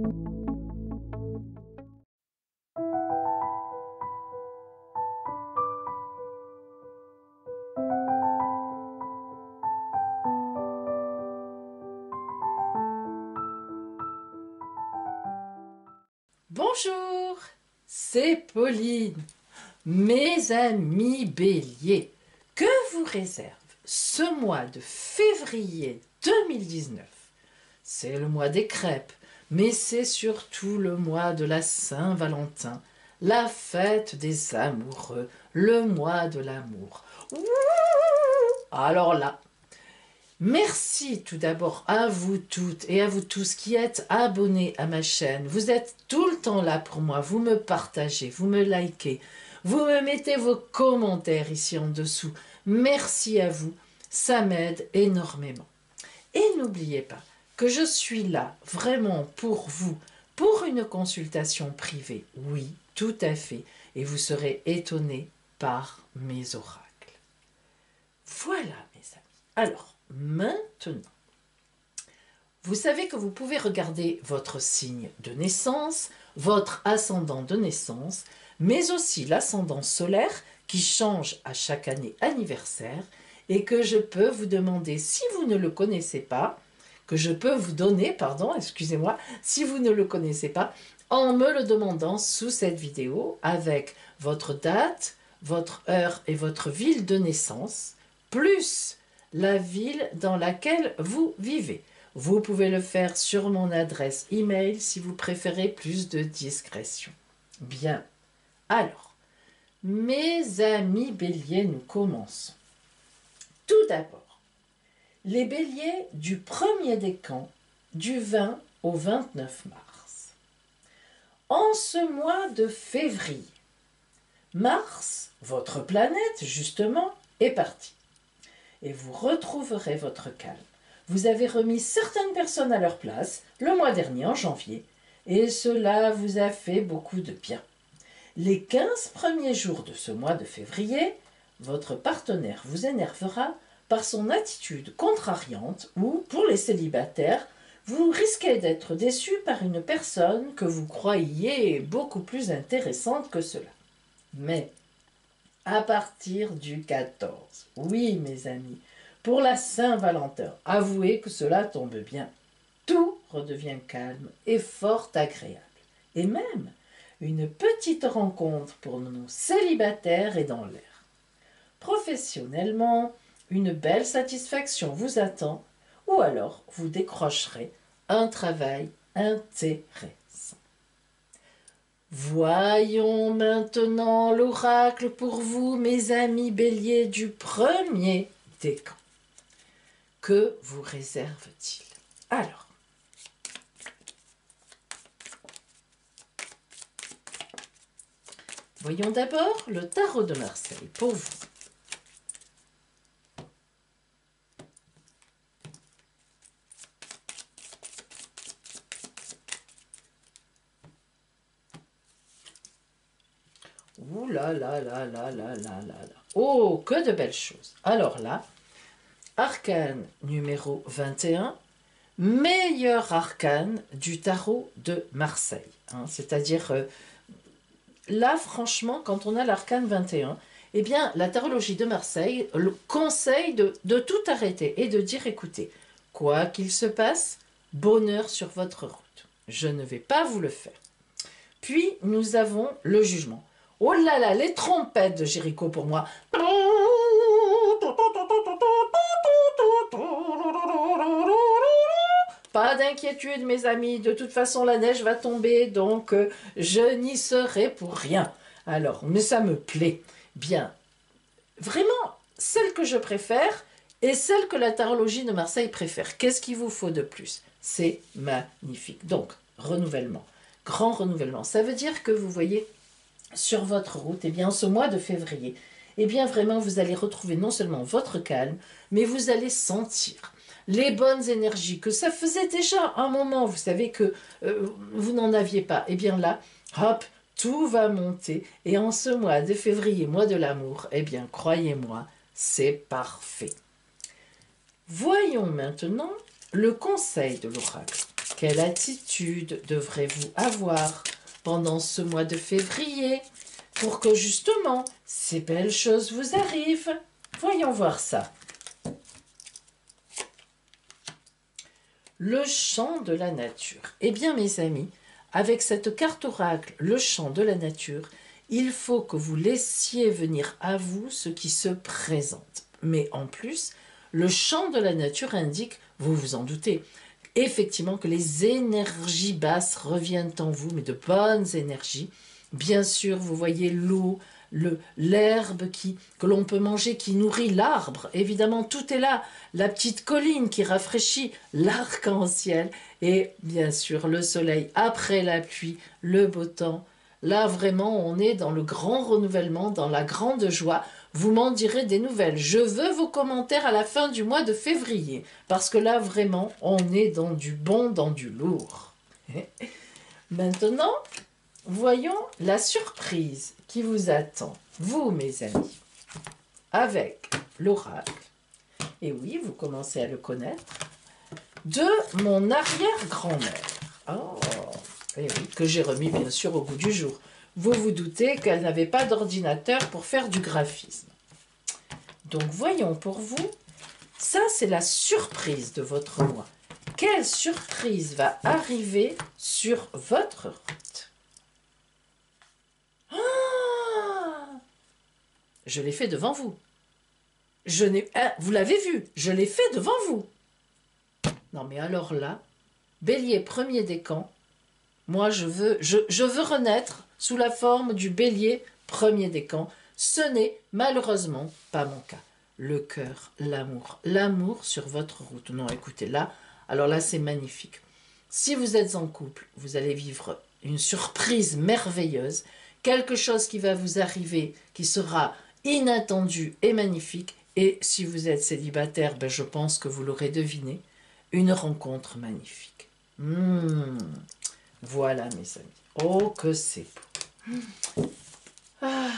Bonjour, c'est Pauline. Mes amis béliers, que vous réserve ce mois de février 2019? C'est le mois des crêpes, mais c'est surtout le mois de la Saint-Valentin, la fête des amoureux, le mois de l'amour. Alors là, merci tout d'abord à vous toutes et à vous tous qui êtes abonnés à ma chaîne. Vous êtes tout le temps là pour moi, vous me partagez, vous me likez, vous me mettez vos commentaires ici en dessous. Merci à vous, ça m'aide énormément. Et n'oubliez pas que je suis là vraiment pour vous, pour une consultation privée. Oui, tout à fait. Et vous serez étonnés par mes oracles. Voilà mes amis. Alors, maintenant, vous savez que vous pouvez regarder votre signe de naissance, votre ascendant de naissance, mais aussi l'ascendant solaire qui change à chaque année anniversaire et que je peux vous demander, si vous ne le connaissez pas, que je peux vous donner, pardon, excusez-moi, si vous ne le connaissez pas, en me le demandant sous cette vidéo avec votre date, votre heure et votre ville de naissance, plus la ville dans laquelle vous vivez. Vous pouvez le faire sur mon adresse email si vous préférez plus de discrétion. Bien. Alors, mes amis béliers, nous commençons. Tout d'abord, les béliers du premier décan du 20 au 29 mars. En ce mois de février, Mars, votre planète justement, est parti. Et vous retrouverez votre calme. Vous avez remis certaines personnes à leur place le mois dernier en janvier et cela vous a fait beaucoup de bien. Les 15 premiers jours de ce mois de février, votre partenaire vous énervera par son attitude contrariante ou, pour les célibataires, vous risquez d'être déçu par une personne que vous croyiez beaucoup plus intéressante que cela. Mais, à partir du 14, oui mes amis, pour la Saint-Valentin, avouez que cela tombe bien. Tout redevient calme et fort agréable. Et même, une petite rencontre pour nos célibataires est dans l'air. Professionnellement, une belle satisfaction vous attend, ou alors vous décrocherez un travail intéressant. Voyons maintenant l'oracle pour vous, mes amis béliers du premier décan. Que vous réserve-t-il? Alors, voyons d'abord le tarot de Marseille pour vous. Ouh là là là là là là là là. Oh, que de belles choses. Alors là, arcane numéro 21, meilleur arcane du tarot de Marseille. Hein, c'est-à-dire, là, franchement, quand on a l'arcane 21, eh bien, la tarologie de Marseille le conseille de tout arrêter et de dire, écoutez, quoi qu'il se passe, bonheur sur votre route. Je ne vais pas vous le faire. Puis, nous avons le jugement. Oh là là, les trompettes de Jéricho pour moi. Pas d'inquiétude mes amis, de toute façon la neige va tomber, donc je n'y serai pour rien. Alors, mais ça me plaît. Bien, vraiment, celle que je préfère et celle que la tarologie de Marseille préfère. Qu'est-ce qu'il vous faut de plus? C'est magnifique. Donc, renouvellement, grand renouvellement. Ça veut dire que vous voyez sur votre route, eh bien, ce mois de février, eh bien, vraiment, vous allez retrouver non seulement votre calme, mais vous allez sentir les bonnes énergies, que ça faisait déjà un moment, vous savez que vous n'en aviez pas. Eh bien là, hop, tout va monter. Et en ce mois de février, mois de l'amour, eh bien, croyez-moi, c'est parfait. Voyons maintenant le conseil de l'oracle. Quelle attitude devrez-vous avoir pendant ce mois de février pour que justement ces belles choses vous arrivent? Voyons voir ça. Le chant de la nature. Eh bien mes amis, avec cette carte oracle, le chant de la nature, il faut que vous laissiez venir à vous ce qui se présente. Mais en plus, le chant de la nature indique, vous vous en doutez, effectivement que les énergies basses reviennent en vous, mais de bonnes énergies. Bien sûr, vous voyez l'eau, l'herbe que l'on peut manger, qui nourrit l'arbre. Évidemment, tout est là. La petite colline qui rafraîchit l'arc-en-ciel. Et bien sûr, le soleil après la pluie, le beau temps. Là, vraiment, on est dans le grand renouvellement, dans la grande joie. Vous m'en direz des nouvelles. Je veux vos commentaires à la fin du mois de février. Parce que là, vraiment, on est dans du bon, dans du lourd. Maintenant, voyons la surprise qui vous attend, vous, mes amis, avec l'oracle. Et oui, vous commencez à le connaître. De mon arrière-grand-mère. Oh, et oui, que j'ai remis bien sûr au goût du jour. Vous vous doutez qu'elle n'avait pas d'ordinateur pour faire du graphisme. Donc voyons pour vous, ça c'est la surprise de votre mois. Quelle surprise va arriver sur votre route? Ah, je l'ai fait devant vous. Vous l'avez vu, je l'ai fait devant vous. Non mais alors là, Bélier premier décan, moi je veux renaître sous la forme du Bélier premier décan. Ce n'est malheureusement pas mon cas. Le cœur, l'amour sur votre route. Non, écoutez, là, alors là c'est magnifique. Si vous êtes en couple, vous allez vivre une surprise merveilleuse, quelque chose qui va vous arriver, qui sera inattendu et magnifique. Et si vous êtes célibataire, ben je pense que vous l'aurez deviné, une rencontre magnifique. Voilà mes amis. Oh que c'est beau. Ah.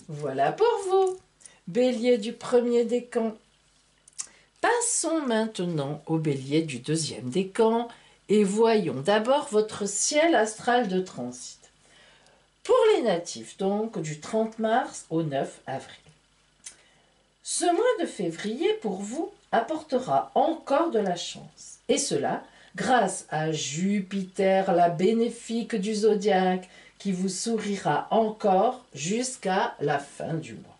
Voilà pour vous, Bélier du premier décan. Passons maintenant au Bélier du deuxième décan et voyons d'abord votre ciel astral de transit. Pour les natifs, donc, du 30 mars au 9 avril. Ce mois de février, pour vous, apportera encore de la chance. Et cela grâce à Jupiter, la bénéfique du zodiaque, qui vous sourira encore jusqu'à la fin du mois.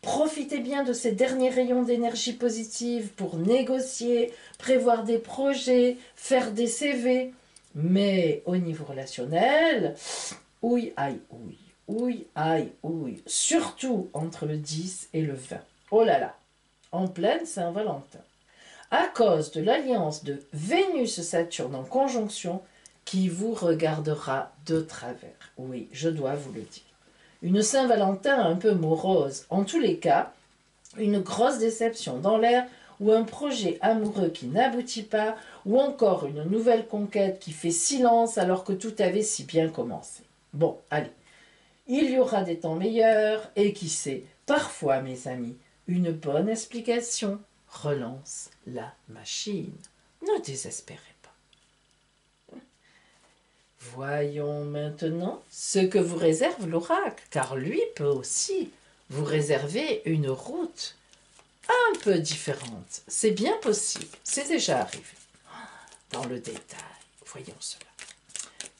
Profitez bien de ces derniers rayons d'énergie positive pour négocier, prévoir des projets, faire des CV. Mais au niveau relationnel, ouille, aïe, ouille, ouille, aïe, ouille, surtout entre le 10 et le 20. Oh là là, en pleine Saint-Valentin. À cause de l'alliance de Vénus-Saturne en conjonction qui vous regardera de travers. Oui, je dois vous le dire. Une Saint-Valentin un peu morose. En tous les cas, une grosse déception dans l'air ou un projet amoureux qui n'aboutit pas ou encore une nouvelle conquête qui fait silence alors que tout avait si bien commencé. Bon, allez. Il y aura des temps meilleurs et qui sait, parfois, mes amis, une bonne explication relance la machine. Ne désespérez pas. Voyons maintenant ce que vous réserve l'oracle, car lui peut aussi vous réserver une route un peu différente. C'est bien possible, c'est déjà arrivé. Dans le détail, voyons cela.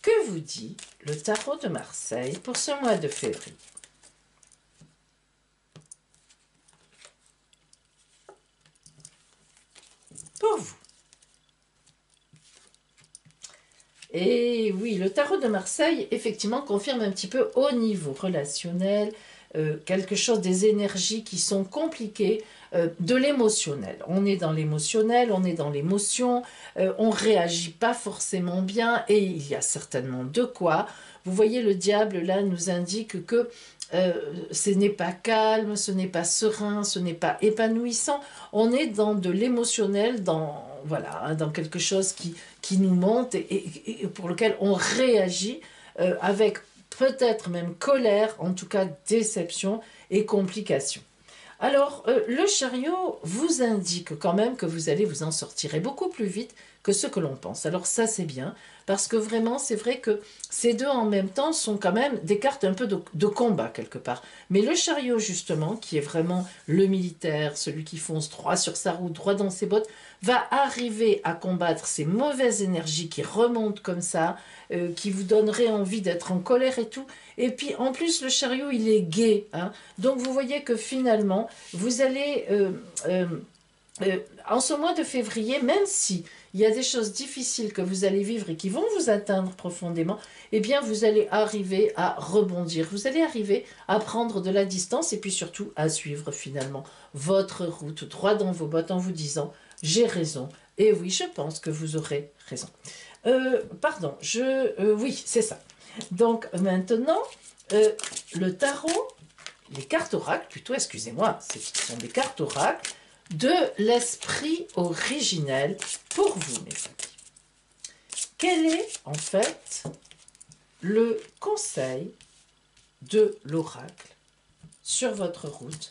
Que vous dit le tarot de Marseille pour ce mois de février? Pour vous. Et oui, le tarot de Marseille, effectivement, confirme un petit peu au niveau relationnel, quelque chose des énergies qui sont compliquées, de l'émotionnel. On est dans l'émotionnel, on est dans l'émotion, on ne réagit pas forcément bien et il y a certainement de quoi. Vous voyez, le diable, là, nous indique que ce n'est pas calme, ce n'est pas serein, ce n'est pas épanouissant. On est dans de l'émotionnel, voilà, dans quelque chose qui nous monte et pour lequel on réagit avec peut-être même colère, en tout cas déception et complication. Alors, le chariot vous indique quand même que vous allez vous en sortir et beaucoup plus vite que ce que l'on pense. Alors ça, c'est bien, parce que vraiment, c'est vrai que ces deux en même temps sont quand même des cartes un peu de combat, quelque part. Mais le chariot, justement, qui est vraiment le militaire, celui qui fonce droit sur sa route, droit dans ses bottes, va arriver à combattre ces mauvaises énergies qui remontent comme ça, qui vous donneraient envie d'être en colère et tout. Et puis, en plus, le chariot, il est gai, hein. Donc, vous voyez que finalement, vous allez... en ce mois de février, même si il y a des choses difficiles que vous allez vivre et qui vont vous atteindre profondément, eh bien vous allez arriver à rebondir, vous allez arriver à prendre de la distance et puis surtout à suivre finalement votre route droit dans vos bottes en vous disant j'ai raison et oui je pense que vous aurez raison. Pardon, oui c'est ça. Donc maintenant le tarot, les cartes oracles plutôt, excusez-moi, ce sont des cartes oracles de l'esprit originel pour vous, mes amis. Quel est, en fait, le conseil de l'oracle sur votre route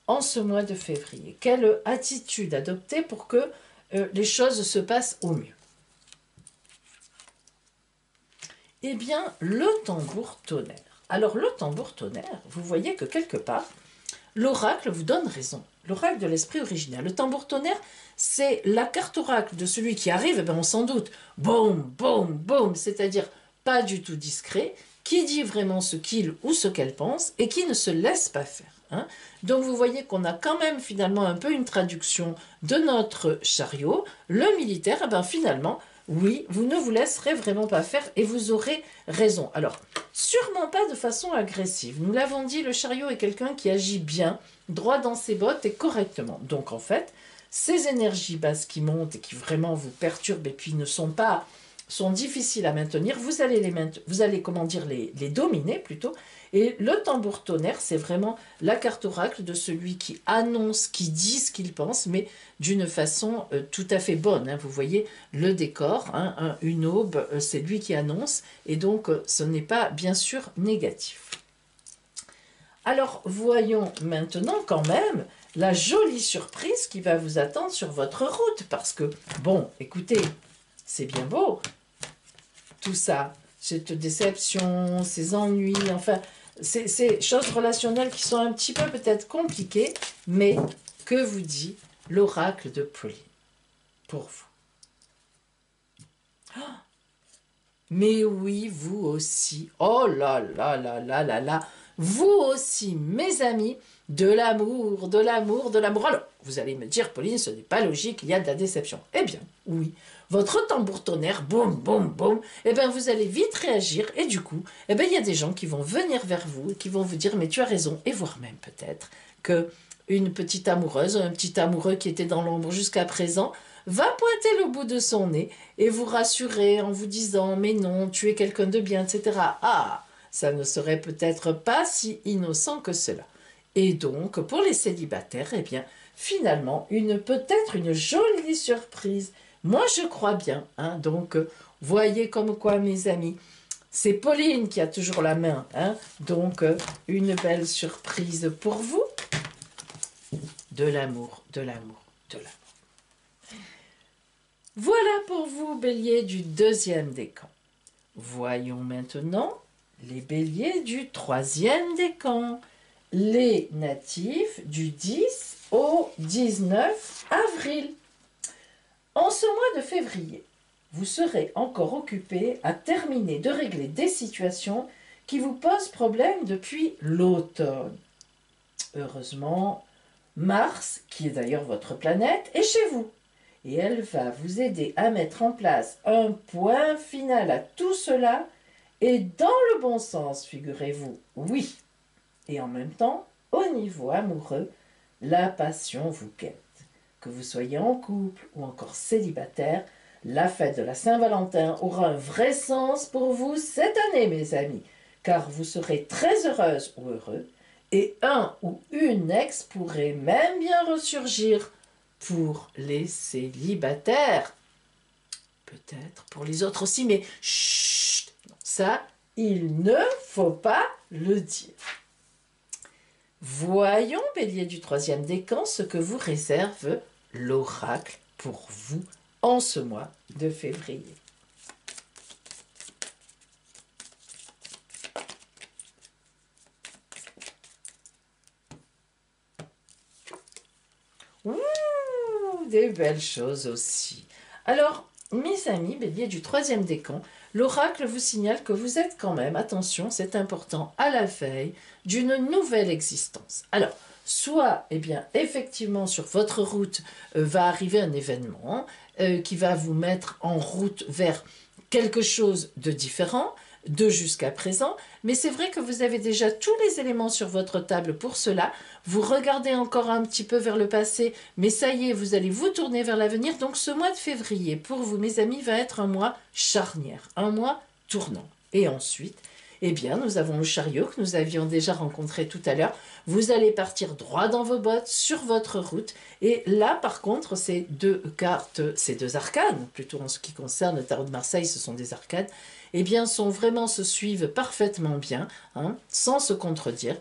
en ce mois de février? Quelle attitude adopter pour que les choses se passent au mieux? Eh bien, le tambour tonnerre. Alors, le tambour tonnerre, vous voyez que quelque part, l'oracle vous donne raison. L'oracle de l'esprit original. Le tambour tonnerre, c'est la carte oracle de celui qui arrive, on s'en doute. Boum, boum, boum, c'est-à-dire pas du tout discret, qui dit vraiment ce qu'il ou ce qu'elle pense et qui ne se laisse pas faire. Hein. Donc vous voyez qu'on a quand même finalement un peu une traduction de notre chariot. Le militaire, finalement, oui, vous ne vous laisserez vraiment pas faire et vous aurez raison. Alors, sûrement pas de façon agressive. Nous l'avons dit, le chariot est quelqu'un qui agit bien, droit dans ses bottes et correctement. Donc en fait, ces énergies basses qui montent et qui vraiment vous perturbent et puis ne sont pas, sont difficiles à maintenir, vous allez les dominer plutôt. Et le tambour tonnerre, c'est vraiment la carte oracle de celui qui annonce, qui dit ce qu'il pense, mais d'une façon tout à fait bonne. Hein. Vous voyez le décor, hein, une aube, c'est lui qui annonce, et donc ce n'est pas bien sûr négatif. Alors voyons maintenant quand même la jolie surprise qui va vous attendre sur votre route, parce que, bon, écoutez, c'est bien beau, tout ça, cette déception, ces ennuis, enfin, ces choses relationnelles qui sont un petit peu peut-être compliquées, mais que vous dit l'oracle de Pauline pour vous? Oh, mais oui, vous aussi, oh là là là là là là, vous aussi, mes amis, de l'amour, de l'amour, de l'amour. Alors, vous allez me dire, Pauline, ce n'est pas logique, il y a de la déception. Eh bien, oui, votre tambour tonnerre, boum, boum, boum, eh bien, vous allez vite réagir, et du coup, eh bien, il y a des gens qui vont venir vers vous, qui vont vous dire, mais tu as raison, et voire même peut-être que une petite amoureuse, un petit amoureux qui était dans l'ombre jusqu'à présent, va pointer le bout de son nez et vous rassurer en vous disant, mais non, tu es quelqu'un de bien, etc. Ah, ça ne serait peut-être pas si innocent que cela. Et donc, pour les célibataires, eh bien, finalement, peut-être une jolie surprise. Moi, je crois bien. Hein, donc, voyez comme quoi, mes amis, c'est Pauline qui a toujours la main. Hein, donc, une belle surprise pour vous. De l'amour, de l'amour, de l'amour. Voilà pour vous, bélier du deuxième décan. Voyons maintenant les béliers du troisième décan. Les natifs du 10 au 19 avril. En ce mois de février, vous serez encore occupé à terminer de régler des situations qui vous posent problème depuis l'automne. Heureusement, Mars, qui est d'ailleurs votre planète, est chez vous. Et elle va vous aider à mettre en place un point final à tout cela, et dans le bon sens, figurez-vous, oui. Et en même temps, au niveau amoureux, la passion vous guette. Que vous soyez en couple ou encore célibataire, la fête de la Saint-Valentin aura un vrai sens pour vous cette année, mes amis, car vous serez très heureuse ou heureux, et un ou une ex pourrait même bien ressurgir pour les célibataires. Peut-être pour les autres aussi, mais chut, ça, il ne faut pas le dire. Voyons, bélier du troisième décan, ce que vous réserve l'oracle pour vous en ce mois de février. Ouh, des belles choses aussi. Alors, mes amis, bélier du 3e décan, l'oracle vous signale que vous êtes quand même, attention, c'est important, à la veille d'une nouvelle existence. Alors, soit, eh bien, effectivement, sur votre route va arriver un événement qui va vous mettre en route vers quelque chose de différent, de jusqu'à présent, mais c'est vrai que vous avez déjà tous les éléments sur votre table pour cela. Vous regardez encore un petit peu vers le passé, mais ça y est, vous allez vous tourner vers l'avenir. Donc ce mois de février, pour vous, mes amis, va être un mois charnière, un mois tournant. Et ensuite, eh bien, nous avons le chariot que nous avions déjà rencontré tout à l'heure. Vous allez partir droit dans vos bottes, sur votre route. Et là, par contre, ces deux cartes, ces deux arcanes, plutôt en ce qui concerne le tarot de Marseille, ce sont des arcanes, eh bien, se suivent parfaitement bien, hein, sans se contredire,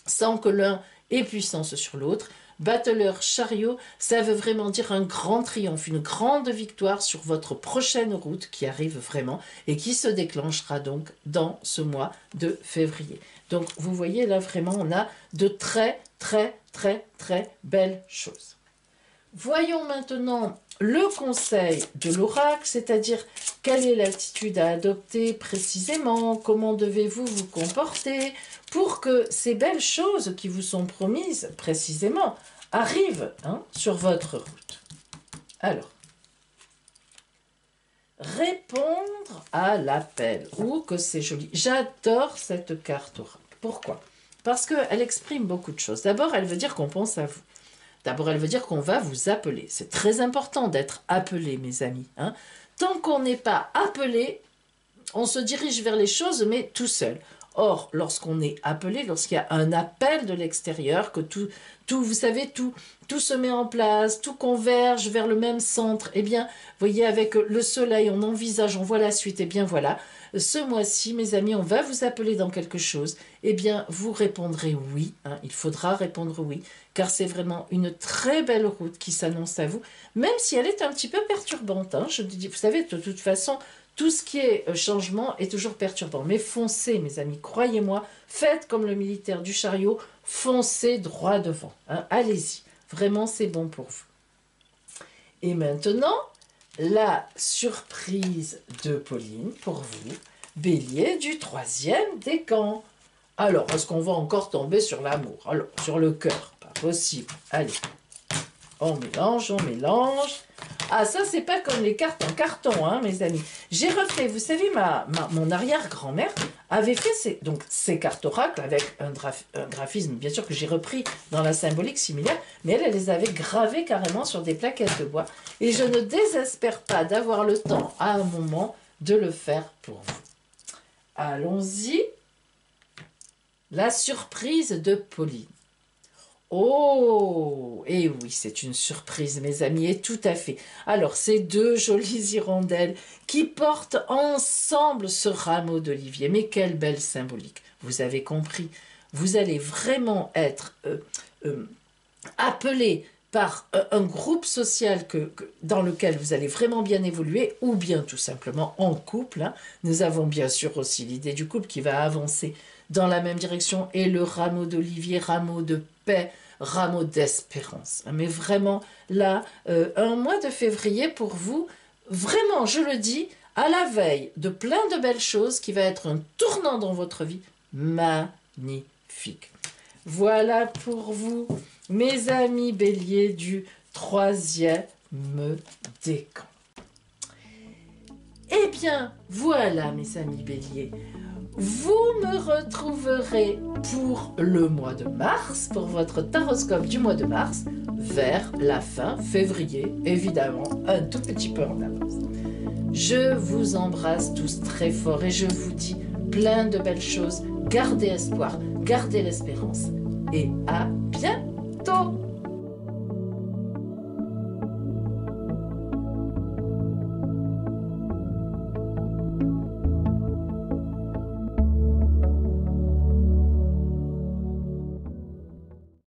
sans que l'un ait puissance sur l'autre. Battleur chariot, ça veut vraiment dire un grand triomphe, une grande victoire sur votre prochaine route qui arrive vraiment et qui se déclenchera donc dans ce mois de février. Donc, vous voyez, là, vraiment, on a de très, très, très, très belles choses. Voyons maintenant le conseil de l'oracle, c'est-à-dire quelle est l'attitude à adopter précisément, comment devez-vous vous comporter pour que ces belles choses qui vous sont promises précisément arrivent sur votre route. Alors, répondre à l'appel. Oh, que c'est joli. J'adore cette carte oracle. Pourquoi? Parce qu'elle exprime beaucoup de choses. D'abord, elle veut dire qu'on pense à vous. D'abord, elle veut dire qu'on va vous appeler. C'est très important d'être appelé, mes amis. Hein. Tant qu'on n'est pas appelé, on se dirige vers les choses, mais tout seul. Or, lorsqu'on est appelé, lorsqu'il y a un appel de l'extérieur, que tout, vous savez, tout se met en place, tout converge vers le même centre, eh bien, vous voyez, avec le soleil, on envisage, on voit la suite, eh bien voilà, ce mois-ci, mes amis, on va vous appeler dans quelque chose, eh bien, vous répondrez oui, hein, il faudra répondre oui, car c'est vraiment une très belle route qui s'annonce à vous, même si elle est un petit peu perturbante, hein, je dis, vous savez, de toute façon, tout ce qui est changement est toujours perturbant. Mais foncez, mes amis, croyez-moi, faites comme le militaire du chariot, foncez droit devant. Hein, allez-y, vraiment, c'est bon pour vous. Et maintenant, la surprise de Pauline pour vous, bélier du 3e décan. Alors, est-ce qu'on va encore tomber sur l'amour? Alors, sur le cœur, pas possible. Allez, on mélange, on mélange. Ah, ça, c'est pas comme les cartes en carton, hein, mes amis. J'ai refait, vous savez, mon arrière-grand-mère avait fait ces cartes oracles avec un graphisme, bien sûr, que j'ai repris dans la symbolique similaire, mais elle les avait gravées carrément sur des plaquettes de bois. Et je ne désespère pas d'avoir le temps, à un moment, de le faire pour vous. Allons-y. La surprise de Pauline. Oh, et oui, c'est une surprise, mes amis, et tout à fait. Alors, ces deux jolies hirondelles qui portent ensemble ce rameau d'olivier, mais quelle belle symbolique. Vous avez compris, vous allez vraiment être appelé par un groupe social dans lequel vous allez vraiment bien évoluer, ou bien tout simplement en couple. Hein. Nous avons bien sûr aussi l'idée du couple qui va avancer dans la même direction, et le rameau d'olivier, rameau de paix, rameau d'espérance. Mais vraiment, là, un mois de février pour vous, vraiment, je le dis, à la veille de plein de belles choses qui va être un tournant dans votre vie magnifique. Voilà pour vous, mes amis béliers du 3e décan. Eh bien, voilà, mes amis béliers. Vous me retrouverez pour le mois de mars, pour votre taroscope du mois de mars, vers la fin février, évidemment, un tout petit peu en avance. Je vous embrasse tous très fort et je vous dis plein de belles choses. Gardez espoir, gardez l'espérance et à bientôt!